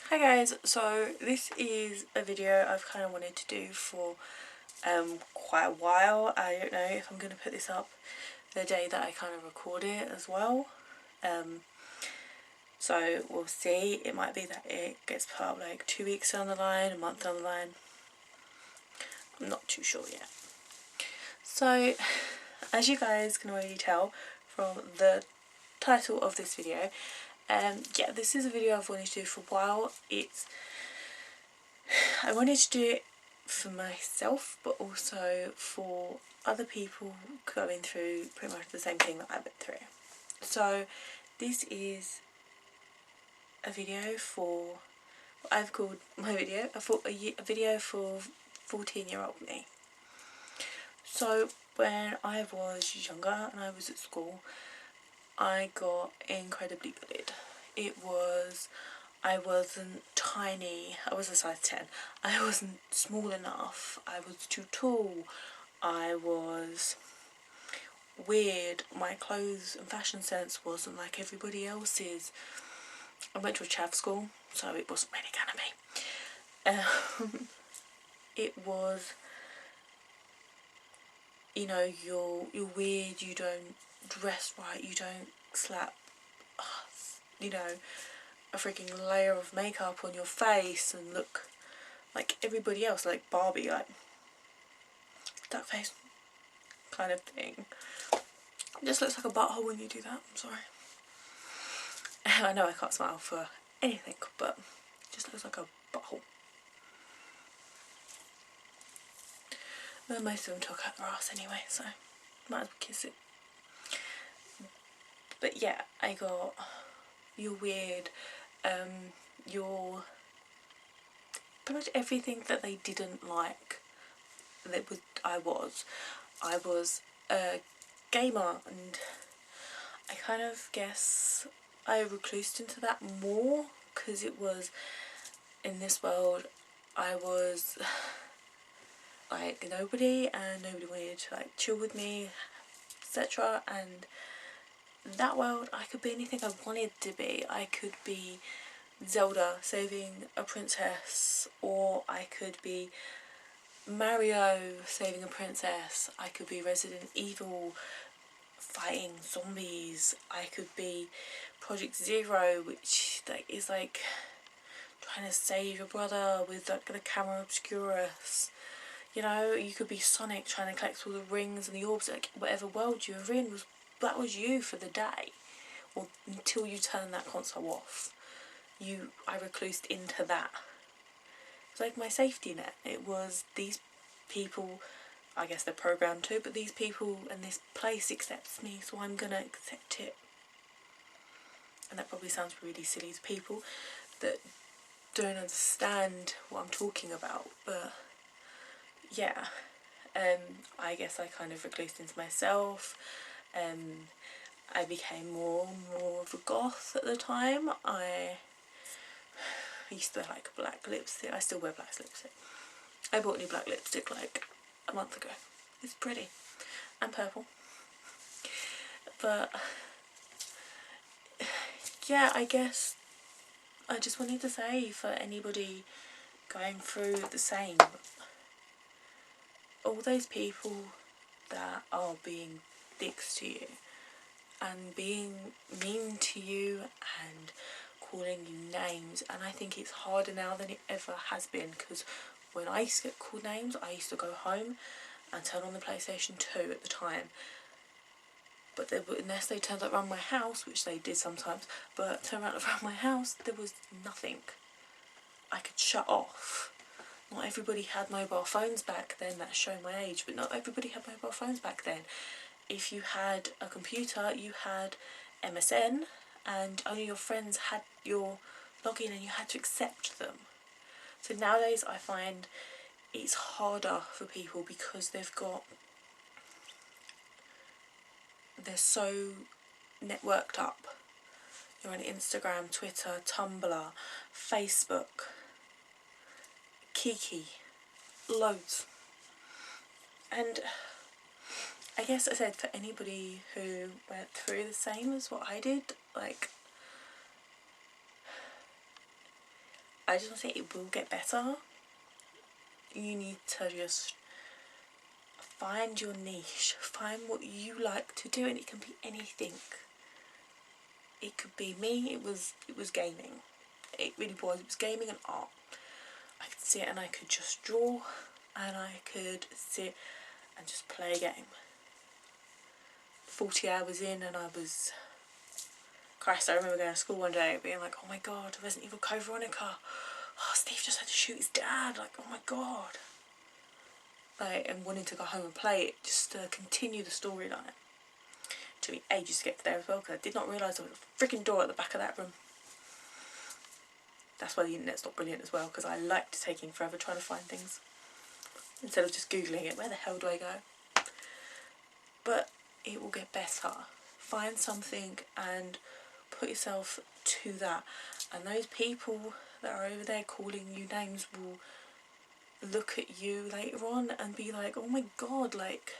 Hi guys, so this is a video I've kind of wanted to do for quite a while. I don't know if I'm going to put this up the day that I kind of record it as well. So we'll see. It might be that it gets put up like 2 weeks down the line, a month down the line. I'm not too sure yet. So as you guys can already tell from the title of this video, yeah, this is a video I've wanted to do for a while. I wanted to do it for myself, but also for other people going through pretty much the same thing that I went through. So this is a video for what I've called my video, a video for 14-year-old me. So when I was younger and I was at school, I got incredibly bullied. I wasn't tiny, I was a size 10, I wasn't small enough, I was too tall, I was weird, my clothes and fashion sense wasn't like everybody else's. I went to a chav school, so it wasn't really gonna be. It was, you know, you're weird, you don't dress right, you don't slap, you know, a freaking layer of makeup on your face and look like everybody else, like Barbie, like duck face kind of thing. It just looks like a butthole when you do that. I'm sorry. I know I can't smile for anything, but it just looks like a butthole. Well, most of them talk out their ass anyway, so might as well kiss it. But yeah, I got, you're weird, you're pretty much everything that they didn't like. I was a gamer, and I kind of guess I reclused into that more because it was, in this world, I was like nobody, and nobody wanted to like chill with me, etc. And in that world I could be anything I wanted to be. I could be Zelda saving a princess, or I could be Mario saving a princess, I could be Resident Evil fighting zombies, I could be Project Zero, which is like trying to save your brother with like the camera obscurus. You know, you could be Sonic trying to collect all the rings and the orbs. Like whatever world you were in, that was you for the day, or until you turn that console off. I reclused into that. It's like my safety net. It was these people, I guess they're programmed to, but these people and this place accepts me, so I'm gonna accept it. And that probably sounds really silly to people that don't understand what I'm talking about, but yeah, I guess I kind of reclused into myself. I became more and more of a goth at the time. I used to like black lipstick. I still wear black lipstick. I bought new black lipstick like a month ago. It's pretty. And purple. But yeah, I guess I just wanted to say, for anybody going through the same, all those people that are being dicks to you and being mean to you and calling you names, and I think it's harder now than it ever has been, because when I used to get called names, I used to go home and turn on the PlayStation 2 at the time, but unless they turned up around my house, which they did sometimes, but turn around my house, there was nothing I could shut off. Not everybody had mobile phones back then. That's showing my age, but not everybody had mobile phones back then. If you had a computer, you had MSN, and only your friends had your login and you had to accept them. So nowadays I find it's harder for people because they're so networked up. You're on Instagram, Twitter, Tumblr, Facebook, Kiki, loads. And I guess I said, for anybody who went through the same as what I did, like, I just want to say it will get better. You need to just find your niche, find what you like to do, and it can be anything. It could be me, it was gaming. It really was. It was gaming and art. I could sit and I could just draw, and I could sit and just play a game. 40 hours in, and I was... Christ, I remember going to school one day being like, oh my god, Resident Evil Code Veronica. Oh, Steve just had to shoot his dad. Like, oh my god. Like, and wanting to go home and play it just to continue the storyline. It took me ages to get there as well, because I did not realise there was a freaking door at the back of that room. That's why the internet's not brilliant as well, because I like taking forever trying to find things instead of just googling it. Where the hell do I go? But it will get better. Find something and put yourself to that, and those people that are over there calling you names will look at you later on and be like, oh my god, like,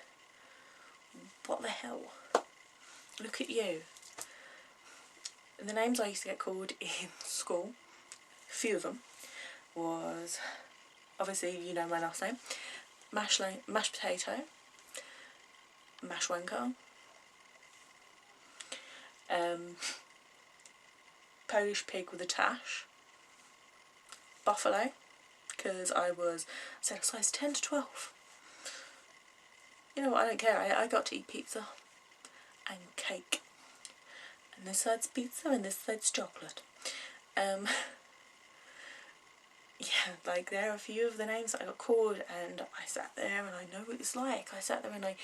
what the hell? Look at you. And the names I used to get called in school, a few of them, was, obviously you know my last name, mashed potato, Maslanka, Polish pig with a tash, buffalo, because I said a size 10 to 12. You know what, I don't care, I got to eat pizza and cake. And this side's pizza and this side's chocolate. Yeah, like there are a few of the names that I got called, and I sat there and I know what it's like. I sat there and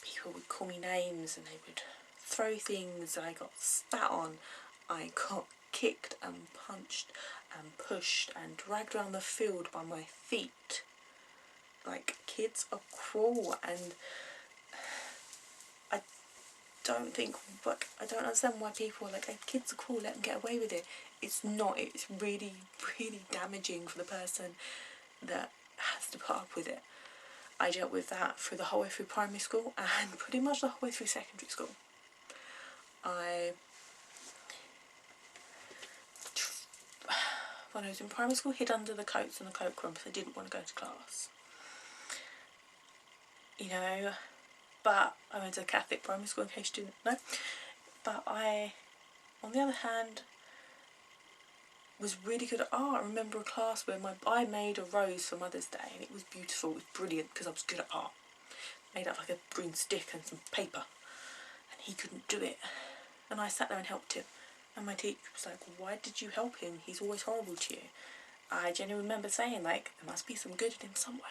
people would call me names and they would throw things. I got spat on. I got kicked and punched and pushed and dragged around the field by my feet. Like, kids are cruel, and I don't understand why people are like, hey, kids are cool, let them get away with it. It's not. It's really, really damaging for the person that has to put up with it. I dealt with that through the whole way through primary school and pretty much the whole way through secondary school. When I was in primary school, hid under the coats and the coat crumbs. I didn't want to go to class. You know, but I went to a Catholic primary school, in case you didn't know. But I, on the other hand, was really good at art. I remember a class where I made a rose for Mother's Day, and it was beautiful. It was brilliant because I was good at art. Made up like a green stick and some paper, and he couldn't do it. And I sat there and helped him. And my teacher was like, why did you help him? He's always horrible to you. I genuinely remember saying, like, there must be some good in him somewhere.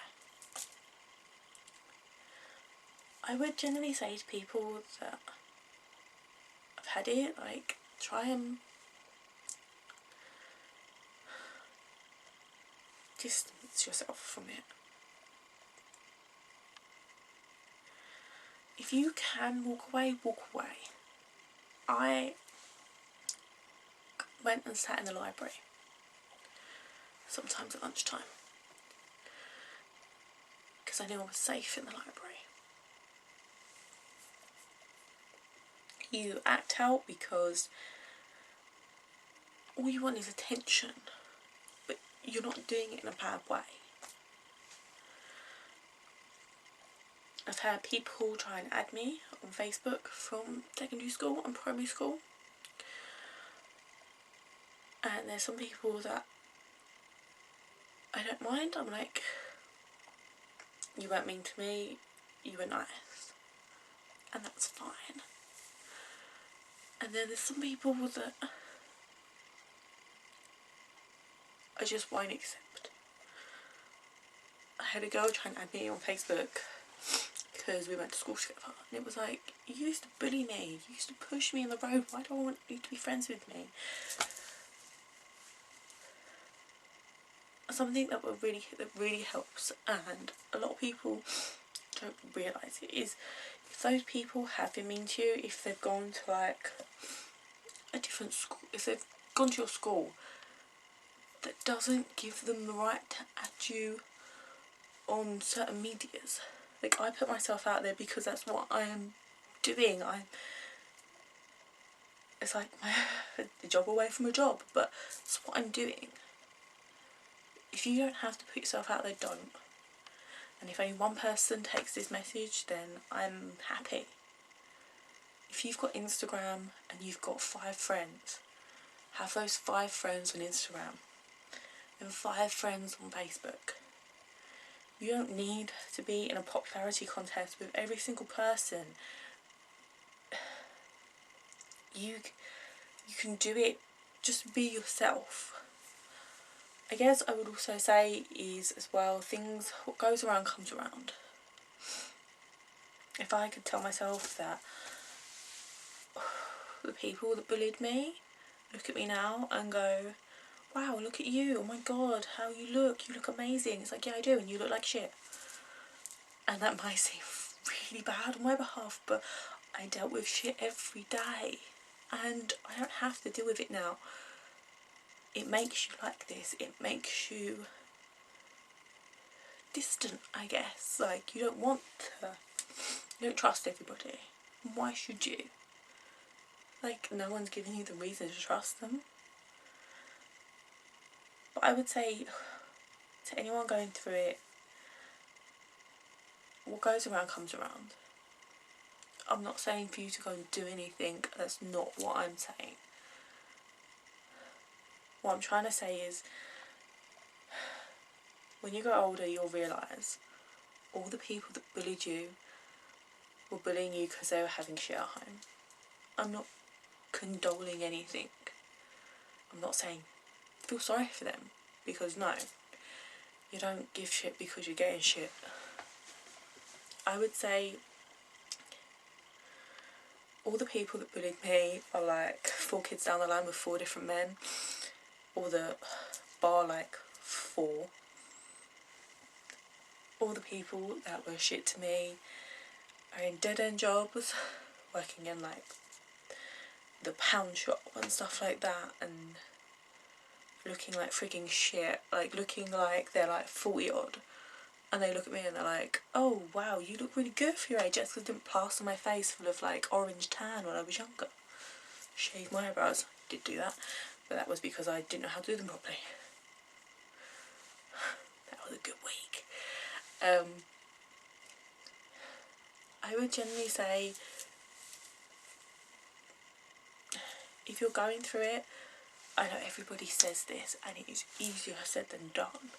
I would generally say to people that I've had it, like, try and distance yourself from it. If you can walk away, walk away. I went and sat in the library, sometimes at lunchtime, because I knew I was safe in the library. You act out because all you want is attention, but you're not doing it in a bad way. I've had people try and add me on Facebook from secondary school and primary school, and there's some people that I don't mind. I'm like, you weren't mean to me, you were nice, and that's fine. And then there's some people that I just won't accept. I had a girl try and add me on Facebook because we went to school together, and it was like, you used to bully me, you used to push me in the road, why do I want you to be friends with me? Something that really helps, and a lot of people don't realise it, is if those people have been mean to you, if they've gone to like a different school, if they've gone to your school, that doesn't give them the right to add you on certain medias. Like, I put myself out there because that's what I am doing. It's like a job away from a job, but it's what I'm doing. if you don't have to put yourself out there, don't. And if only one person takes this message, then I'm happy. If you've got Instagram and you've got 5 friends, have those 5 friends on Instagram and 5 friends on Facebook. You don't need to be in a popularity contest with every single person. You can do it. Just be yourself. I guess I would also say is as well, what goes around comes around. If I could tell myself that the people that bullied me look at me now and go, wow, look at you, oh my god, how you look amazing. It's like, yeah, I do, and you look like shit. And that might seem really bad on my behalf, but I dealt with shit every day and I don't have to deal with it now. It makes you like this, it makes you distant, I guess. Like, you don't trust everybody. Why should you? Like, no one's giving you the reason to trust them. But I would say to anyone going through it, what goes around comes around. I'm not saying for you to go and do anything. That's not what I'm saying. What I'm trying to say is, when you grow older, you'll realise all the people that bullied you were bullying you because they were having shit at home. I'm not condoling anything. I'm not saying feel sorry for them, because no, you don't give shit because you're getting shit. I would say all the people that bullied me are like 4 kids down the line with 4 different men, or the bar like 4. All the people that were shit to me are in dead-end jobs, working in like the pound shop and stuff like that, and looking like frigging shit, like looking like they're like 40 odd, and they look at me and they're like, oh wow, you look really good for your age. That's because I didn't plaster my face full of like orange tan when I was younger. Shave my eyebrows, did do that, but that was because I didn't know how to do them properly. That was a good week. I would generally say, if you're going through it, I know everybody says this and it is easier said than done.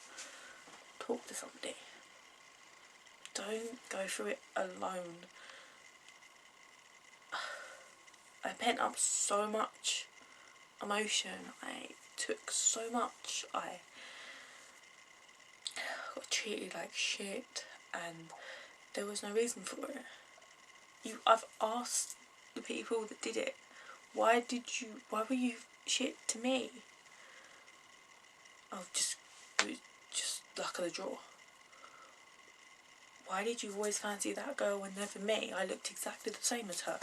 Talk to somebody. Don't go through it alone. I pent up so much emotion. I took so much. I got treated like shit and there was no reason for it. I've asked the people that did it, why were you shit to me? It was just luck of the draw. Why did you always fancy that girl and never me? I looked exactly the same as her.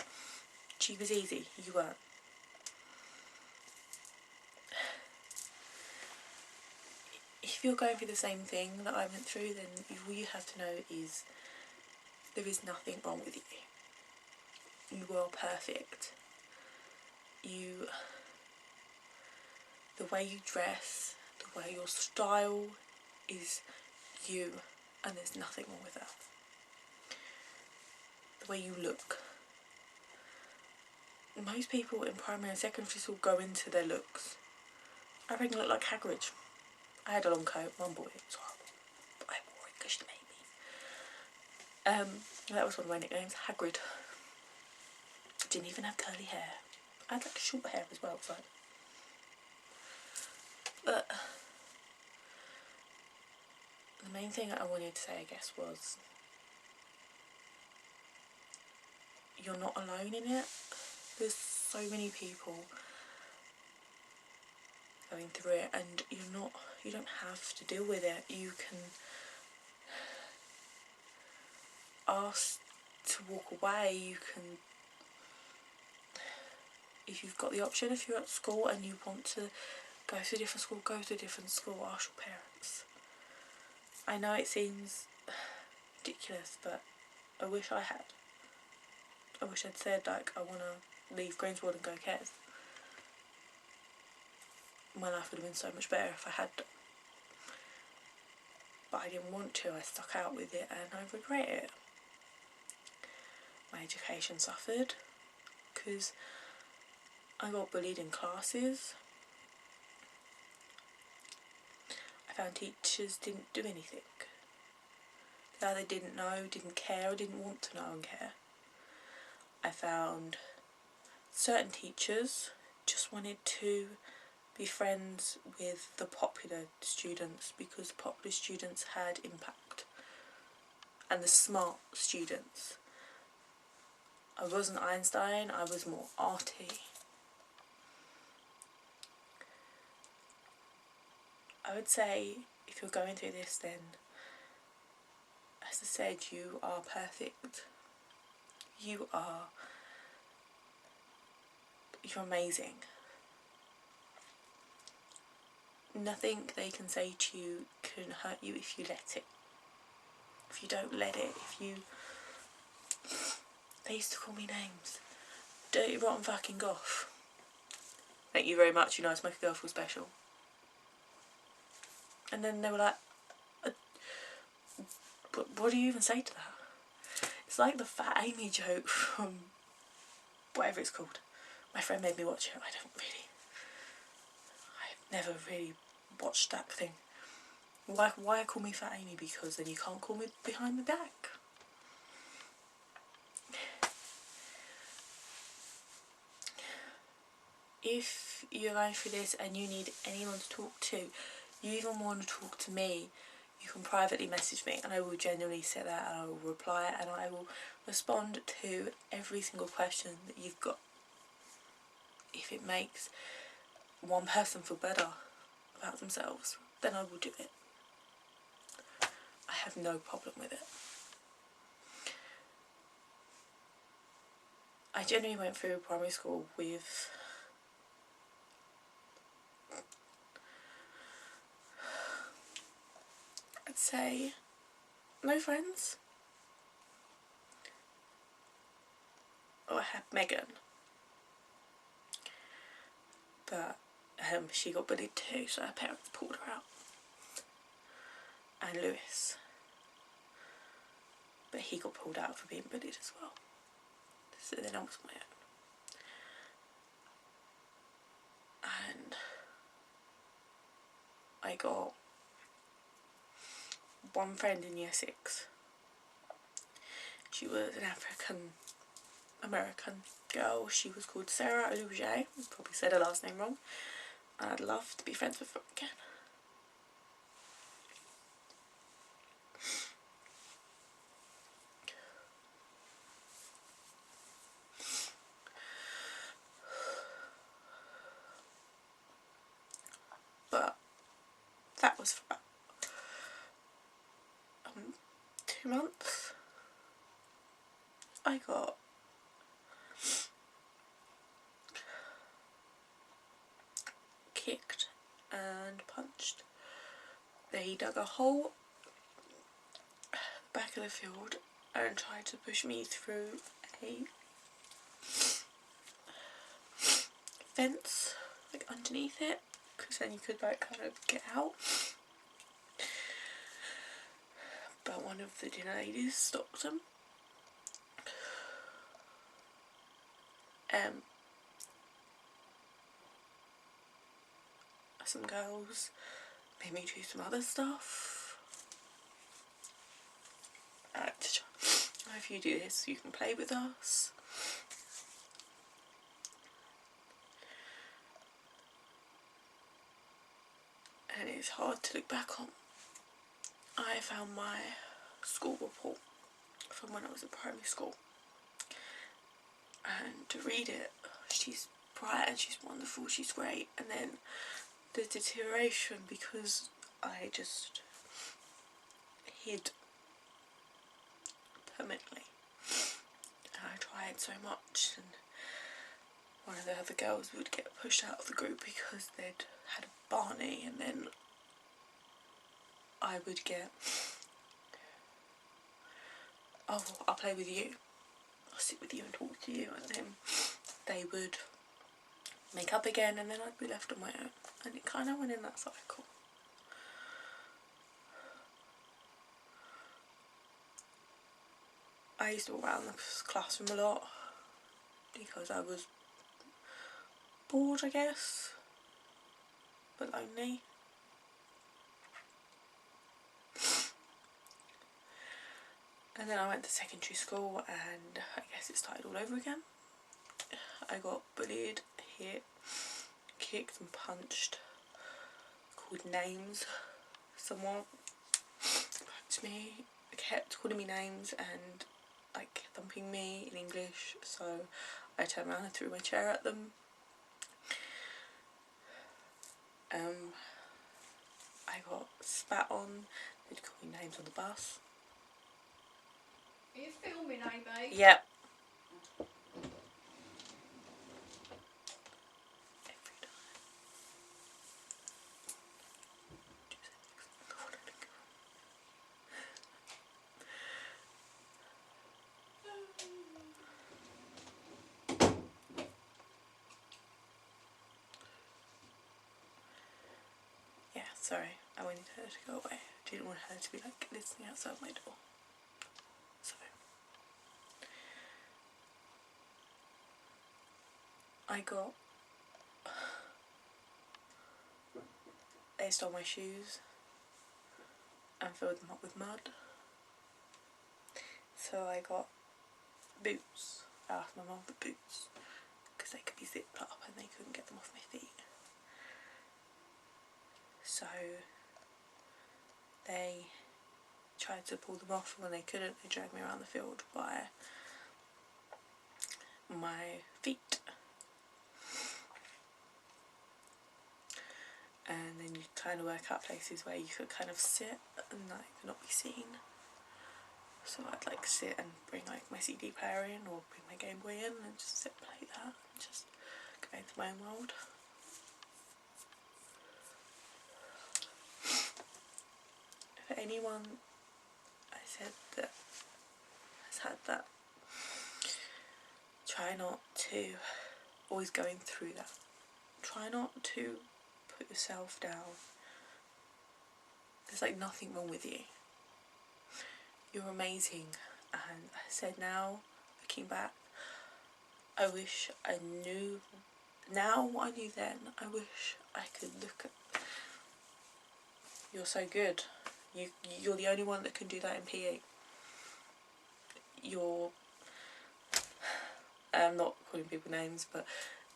She was easy, you weren't. If you're going through the same thing that I went through, then all you have to know is there is nothing wrong with you. You are perfect. The way you dress, the way your style is you, and there's nothing wrong with that. The way you look. Most people in primary and secondary school go into their looks. I reckon I look like Hagrid. I had a long coat, one boy, it was horrible, but I wore it because she made me. That was one of my nicknames, Hagrid. Didn't even have curly hair. I had like short hair as well, so. But the main thing I wanted to say, I guess, was you're not alone in it. There's so many people going through it, and you don't have to deal with it. You can ask to walk away. You can, if you've got the option, if you're at school and you want to go to a different school, go to a different school, ask your parents. I know it seems ridiculous, but I wish I had. I wish I'd said, like, I want to leave Greensward and go Kes. My life would have been so much better if I had done. but I didn't want to. I stuck out with it and I regret it. My education suffered because I got bullied in classes. I found teachers didn't do anything. They either didn't know, didn't care, or didn't want to know and care. I found certain teachers just wanted to be friends with the popular students because the popular students had impact, and the smart students. I wasn't Einstein, I was more arty. I would say if you're going through this, then, as I said, you are perfect. You're amazing. Nothing they can say to you can hurt you if you let it. If you don't let it, They used to call me names. Dirty, rotten fucking goth. Thank you very much, you know, I make a girl feel special. And then they were like, what do you even say to that? It's like the Fat Amy joke from whatever it's called. My friend made me watch it. I've never really watched that thing. Why call me Fat Amy? Because then you can't call me behind my back. If you're going through this and you need anyone to talk to, you even want to talk to me, you can privately message me and I will genuinely sit there and I will reply and I will respond to every single question that you've got. If it makes one person feel better about themselves, then I will do it. I have no problem with it. I genuinely went through primary school with I'd say no friends. Oh, I had Megan, but she got bullied too, so her parents pulled her out. And Lewis, but he got pulled out for being bullied as well. So then I was my own. And I got one friend in year 6. She was an African-American girl. She was called Sarah Aluja. Probably said her last name wrong. And I'd love to be friends with her again. But that was for about 2 months. I got kicked and punched. They dug a hole back of the field and tried to push me through a fence, like underneath it, because then you could like kind of get out. But one of the dinner ladies stopped them. Some girls made me do some other stuff. If you do this, you can play with us. And it's hard to look back on. I found my school report from when I was in primary school, and to read it, she's bright and she's wonderful, she's great, and then the deterioration because I just hid permanently. And I tried so much, and one of the other girls would get pushed out of the group because they'd had a Barney, and then I would get, oh, I'll play with you, I'll sit with you and talk to you, and then they would make up again and then I'd be left on my own, and it kind of went in that cycle. I used to walk around the classroom a lot because I was bored, I guess, but lonely. And then I went to secondary school and I guess it started all over again. I got bullied, hit, kicked and punched, called names. Someone punched me, kept calling me names and like thumping me in English, so I turned around and threw my chair at them. I got spat on, they'd call me names on the bus. Are you filming, Amy? Yep. Yeah, sorry, I wanted her to go away. I didn't want her to be like listening outside my door. So they stole my shoes and filled them up with mud. So I got boots. I asked my mum for boots because they could be zipped up and they couldn't get them off my feet. So they tried to pull them off, and when they couldn't, they dragged me around the field by my feet. And then you kind of work out places where you could kind of sit and like not be seen. So I'd like sit and bring like my CD player in or bring my Game Boy in and just sit and play that and just go into my own world. For anyone I said that has had that, try not to always going through that. Try not to put yourself down. There's like nothing wrong with you. You're amazing, and I said now, looking back, I wish I knew now what I knew then. I wish I could look at, you're so good. You're the only one that can do that in PE. You're, I'm not calling people names, but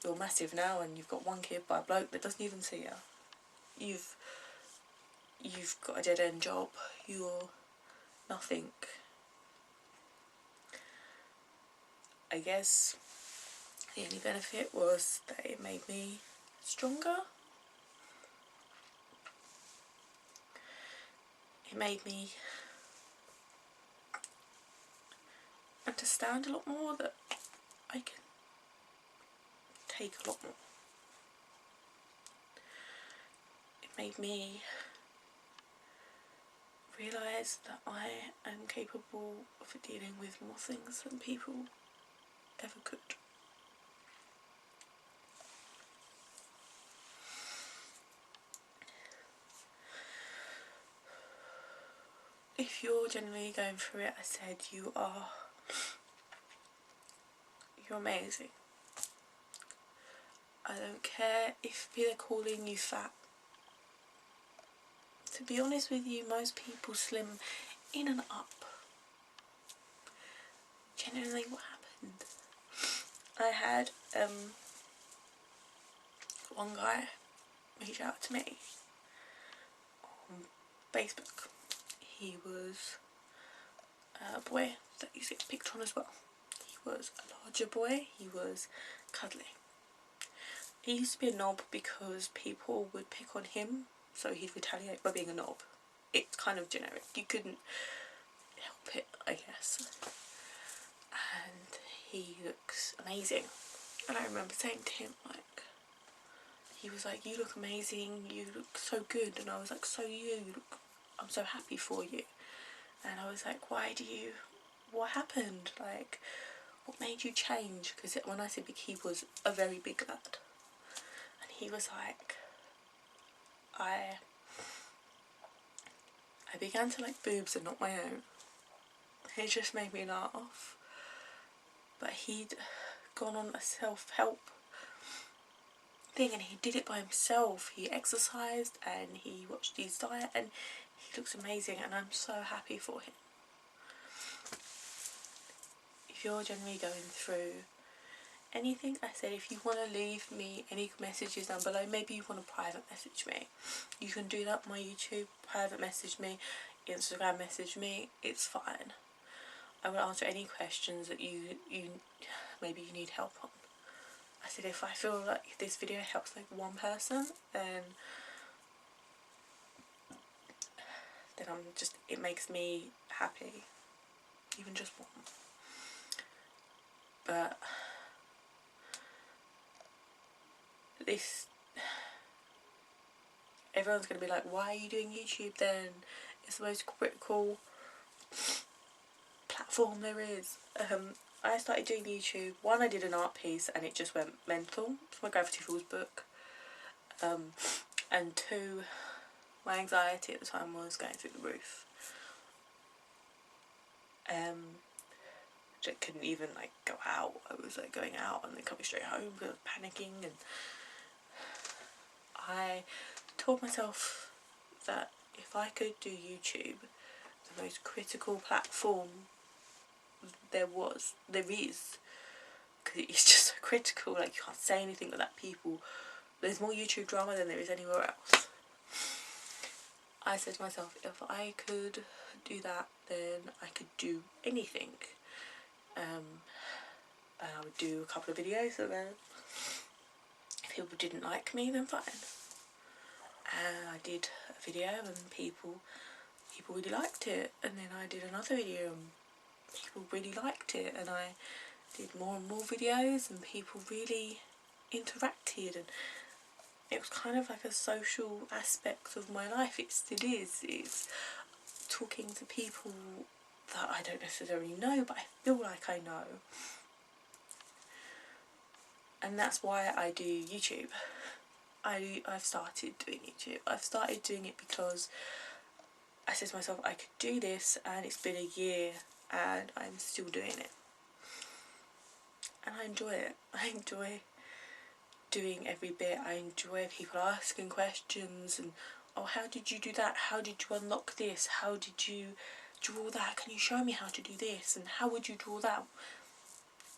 you're massive now, and you've got one kid by a bloke that doesn't even see you. You've got a dead end job. You're nothing. I guess the only benefit was that it made me stronger. It made me understand a lot more, that I can take a lot more. It made me realise that I am capable of dealing with more things than people ever could. If you're generally going through it, I said you're amazing. I don't care if they're calling you fat. To be honest with you, most people slim in and up. Genuinely, what happened? I had one guy reach out to me on Facebook. He was a boy that used to get picked on as well. He was a larger boy. He was cuddly. He used to be a knob because people would pick on him, so he'd retaliate by being a knob. It's kind of generic. You couldn't help it, I guess. And he looks amazing. And I remember saying to him, like, he was like, you look amazing, you look so good. And I was like, so you look, I'm so happy for you. And I was like, what happened? Like, what made you change? Because when I say big, he was a very big lad. And he was like, I began to like boobs and not my own. It just made me laugh. But he'd gone on a self-help thing, and he did it by himself. He exercised and he watched his diet, and he looks amazing, and I'm so happy for him. If you're generally going through anything, I said, if you want to leave me any messages down below, maybe you want to private message me, you can do that on my YouTube. Private message me, Instagram message me, it's fine. I will answer any questions that you maybe you need help on. I said, if I feel like this video helps like one person, then I'm just, it makes me happy, even just one. But this, everyone's going to be like, why are you doing YouTube then? It's the most critical platform there is. I started doing YouTube. One, I did an art piece and it just went mental. It's my Gravity Falls book. And two, my anxiety at the time was going through the roof. I couldn't even like go out. I was like going out and then coming straight home because I was panicking, and I told myself that if I could do YouTube, the most critical platform there is, because it's just so critical, like you can't say anything without people. There's more YouTube drama than there is anywhere else. I said to myself, if I could do that, then I could do anything. And I would do a couple of videos, and then if people didn't like me, then fine. And I did a video and people really liked it, and then I did another video and people really liked it, and I did more and more videos and people really interacted, and it was kind of like a social aspect of my life. It still is. It's talking to people that I don't necessarily know, but I feel like I know. And that's why I do YouTube. I've started doing YouTube. I've started doing it because I said to myself, I could do this, and it's been a year and I'm still doing it. And I enjoy it. I enjoy doing every bit. I enjoy people asking questions and, oh, how did you do that? How did you unlock this? How did you draw that? Can you show me how to do this? And how would you draw that?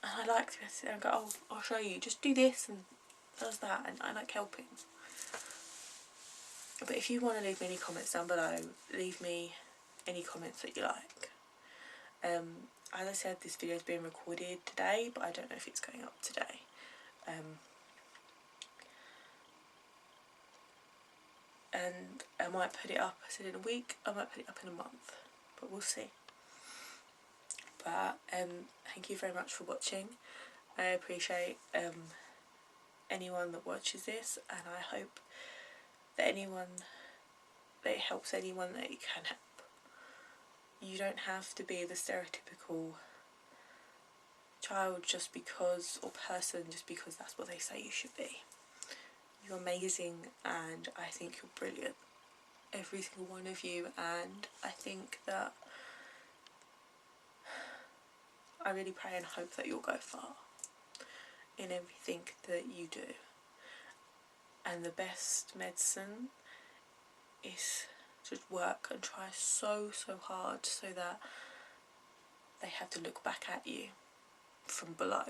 And I like to sit there and go, oh, I'll show you. Just do this and does that. And I like helping. But if you want to leave me any comments down below, leave me any comments that you like. As I said, this video is being recorded today, but I don't know if it's going up today. And I might put it up, I said in a week, I might put it up in a month, but we'll see. But thank you very much for watching. I appreciate anyone that watches this, and I hope that it helps anyone that it can help. You don't have to be the stereotypical child just because, or person just because that's what they say you should be. You're amazing, and I think you're brilliant, every single one of you, and I think that I really pray and hope that you'll go far in everything that you do. And the best medicine is to work and try so hard so that they have to look back at you from below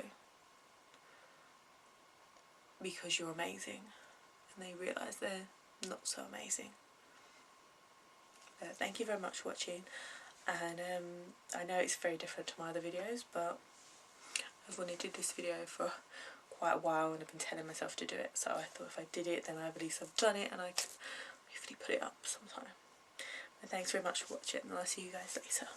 because you're amazing, and they realise they're not so amazing. But thank you very much for watching, and I know it's very different to my other videos, but I've wanted to do this video for quite a while and I've been telling myself to do it, so I thought if I did it, then at least I've done it and I can hopefully put it up sometime. And thanks very much for watching, and I'll see you guys later.